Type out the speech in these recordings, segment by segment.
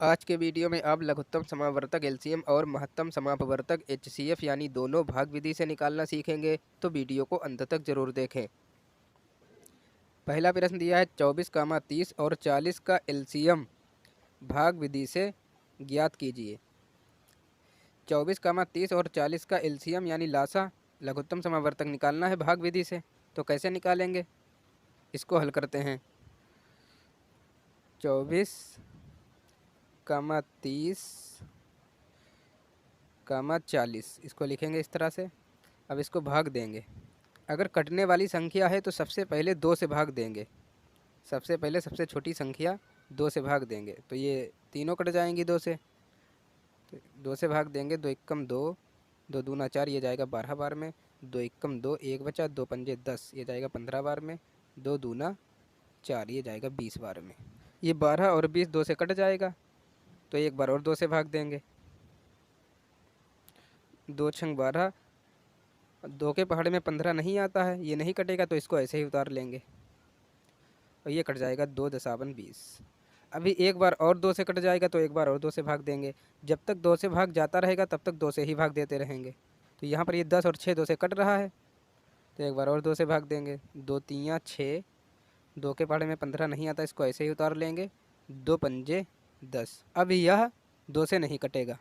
आज के वीडियो में आप लघुत्तम समावर्तक एलसीएम और महत्तम समापवर्तक एचसीएफ यानी दोनों भाग विधि से निकालना सीखेंगे, तो वीडियो को अंत तक जरूर देखें। पहला प्रश्न दिया है 24, 30 और 40 का एलसीएम भाग विधि से ज्ञात कीजिए। 24, 30 और 40 का एलसीएम यानी लासा लघुत्तम समावर्तक निकालना है भाग विधि से, तो कैसे निकालेंगे, इसको हल करते हैं। 24, 30, 40 इसको लिखेंगे इस तरह से। अब इसको भाग देंगे। अगर कटने वाली संख्या है तो सबसे पहले 2 से भाग देंगे। सबसे पहले सबसे छोटी संख्या 2 से भाग देंगे, तो ये तीनों कट जाएंगी 2 से। तो 2 से भाग देंगे, 2 एकम 2, 2 दूना 4, ये जाएगा 12 बार में। 2 एकम 2, 1 बचा, 2 पंजे 10, ये जाएगा 15 बार में। 2 दूना 4, ये जाएगा 20 बार में। ये 12 और 20 2 से कट जाएगा, तो एक बार और 2 से भाग देंगे। 2 छंग 12, 2 के पहाड़े में 15 नहीं आता है, ये नहीं कटेगा, तो इसको ऐसे ही उतार लेंगे और ये कट जाएगा 2 दसावन 20। अभी एक बार और 2 से कट जाएगा, तो एक बार और 2 से भाग देंगे। जब तक 2 से भाग जाता रहेगा तब तक 2 से ही भाग देते रहेंगे। तो यहाँ पर ये 10 और 6 2 से कट रहा है, तो एक बार और 2 से भाग देंगे। 2 तियाँ 6, 2 के पहाड़े में 15 नहीं आता, इसको ऐसे ही उतार लेंगे। 2 पंजे 10। अब यह 2 से नहीं कटेगा।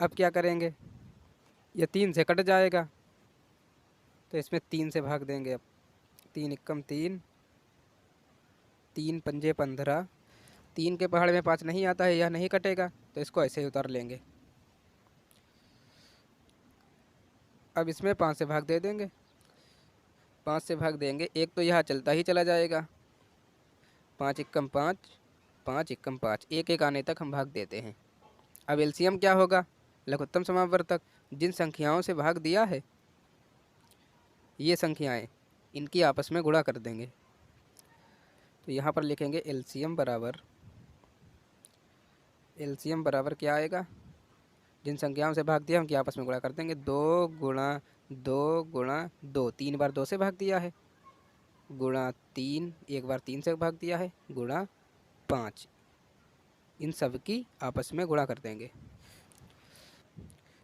अब क्या करेंगे, यह 3 से कट जाएगा, तो इसमें 3 से भाग देंगे। अब 3 एकम 3, 3 पंजे 15, 3 के पहाड़ में 5 नहीं आता है, यह नहीं कटेगा, तो इसको ऐसे ही उतार लेंगे। अब इसमें 5 से भाग दे देंगे। 5 से भाग देंगे, एक तो यह चलता ही चला जाएगा। 5 एकम 5, 5 एकम 5, एक एक आने तक हम भाग देते हैं। अब एलसीएम क्या होगा, लघुत्तम समावर्तक जिन संख्याओं से भाग दिया है, ये संख्याएं, इनकी आपस में गुणा कर देंगे। तो यहाँ पर लिखेंगे एलसीएम बराबर क्या आएगा, जिन संख्याओं से भाग दिया उनकी आपस में गुणा कर देंगे। 2 गुणा 2 गुणा 2, 3 बार 2 से भाग दिया है, गुणा 3, एक बार 3 से भाग दिया है, गुणा 5, इन सब की आपस में गुणा कर देंगे।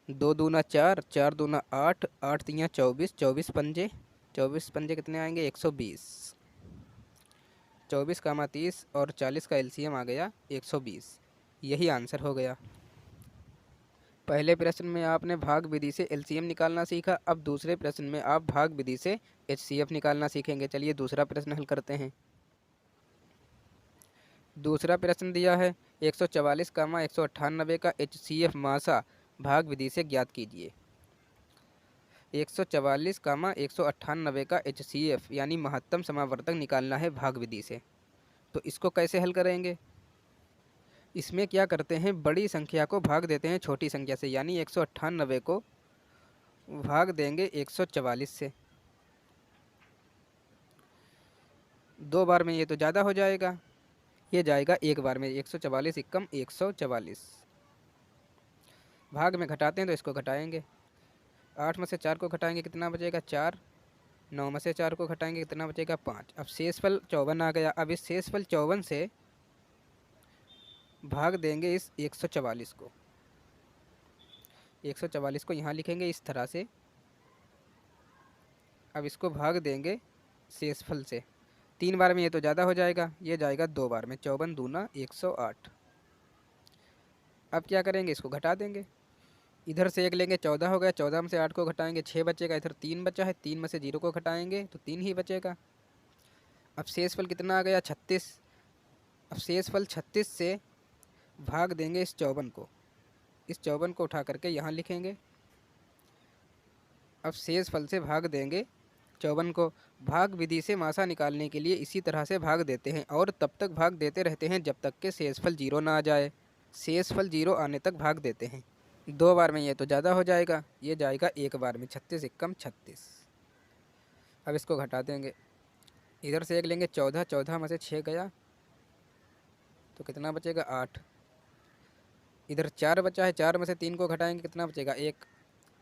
2 दूना 4, 4 दूना 8, 8 तियाँ 24, 24 पंजे कितने आएंगे, 120। 24, 30 और 40 का एलसीएम आ गया 120। यही आंसर हो गया। पहले प्रश्न में आपने भाग विधि से एलसीएम निकालना सीखा, अब दूसरे प्रश्न में आप भाग विधि से एचसीएफ निकालना सीखेंगे। चलिए दूसरा प्रश्न हल करते हैं। दूसरा प्रश्न दिया है 144, 198 का एचसीएफ मासा भाग विधि से ज्ञात कीजिए। 144, 198 का एचसीएफ यानी महत्तम समावर्तक निकालना है भाग विधि से, तो इसको कैसे हल करेंगे। इसमें क्या करते हैं, बड़ी संख्या को भाग देते हैं छोटी संख्या से, यानी 198 को भाग देंगे 144 से। 2 बार में ये तो ज़्यादा हो जाएगा, ये जाएगा एक बार में। 144 एकम 144। भाग में घटाते हैं तो इसको घटाएंगे। 8 में से 4 को घटाएंगे, कितना बचेगा 4। 9 में से 4 को घटाएंगे, कितना बचेगा 5। अब शेषफल 54 आ गया। अब इस शेषफल 54 से भाग देंगे इस 144 को। 144 को यहाँ लिखेंगे इस तरह से। अब इसको भाग देंगे शेषफल से। 3 बार में ये तो ज़्यादा हो जाएगा, ये जाएगा 2 बार में। 54 दूना 108। अब क्या करेंगे, इसको घटा देंगे। इधर से 1 लेंगे, 14 हो गया। 14 में से 8 को घटाएंगे, 6 बचेगा। इधर 3 बचा है, 3 में से 0 को घटाएंगे तो 3 ही बचेगा। अब शेषफल कितना आ गया 36। अब शेषफल 36 से भाग देंगे इस 54 को। इस 54 को उठा करके यहाँ लिखेंगे। अब शेषफल से भाग देंगे 54 को। भाग विधि से मासा निकालने के लिए इसी तरह से भाग देते हैं और तब तक भाग देते रहते हैं जब तक कि शेषफल 0 ना आ जाए। शेषफल 0 आने तक भाग देते हैं। 2 बार में ये तो ज़्यादा हो जाएगा, ये जाएगा एक बार में। 36 एकम 36। अब इसको घटा देंगे। इधर से 1 लेंगे, 14। 14 में से 6 गया तो कितना बचेगा 8। इधर 4 बचा है, 4 में से 3 को घटाएंगे, कितना बचेगा 1।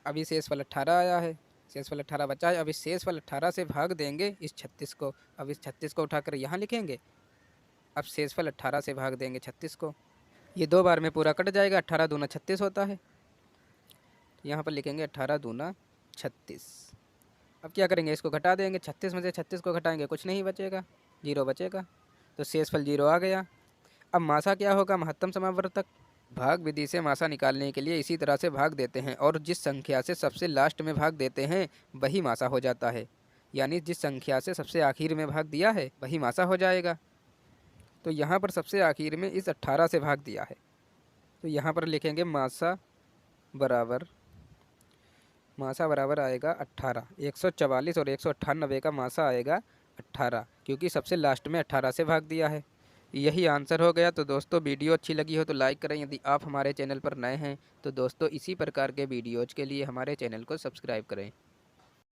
अभी शेषफल 18 आया है, शेषफल 18 बचा है। अब इस शेषफल 18 से भाग देंगे इस 36 को। अब इस 36 को उठाकर यहाँ लिखेंगे। अब शेषफल 18 से भाग देंगे 36 को। ये 2 बार में पूरा कट जाएगा, 18 दूना 36 होता है। यहाँ पर लिखेंगे 18 दूना 36। अब क्या करेंगे, इसको घटा देंगे, 36 में से 36 को घटाएंगे, कुछ नहीं बचेगा, 0 बचेगा, तो शेषफल 0 आ गया। अब मासा क्या होगा, महत्तम समावर्तक। भाग विधि से मासा निकालने के लिए इसी तरह से भाग देते हैं और जिस संख्या से सबसे लास्ट में भाग देते हैं वही मासा हो जाता है। यानी जिस संख्या से सबसे आखिर में भाग दिया है वही मासा हो जाएगा। तो यहाँ पर सबसे आखिर में इस 18 से भाग दिया है, तो यहाँ पर लिखेंगे मासा बराबर आएगा 18। 144 और 198 का मासा आएगा 18, क्योंकि सबसे लास्ट में 18 से भाग दिया है। यही आंसर हो गया। तो दोस्तों वीडियो अच्छी लगी हो तो लाइक करें। यदि आप हमारे चैनल पर नए हैं तो दोस्तों इसी प्रकार के वीडियोज़ के लिए हमारे चैनल को सब्सक्राइब करें।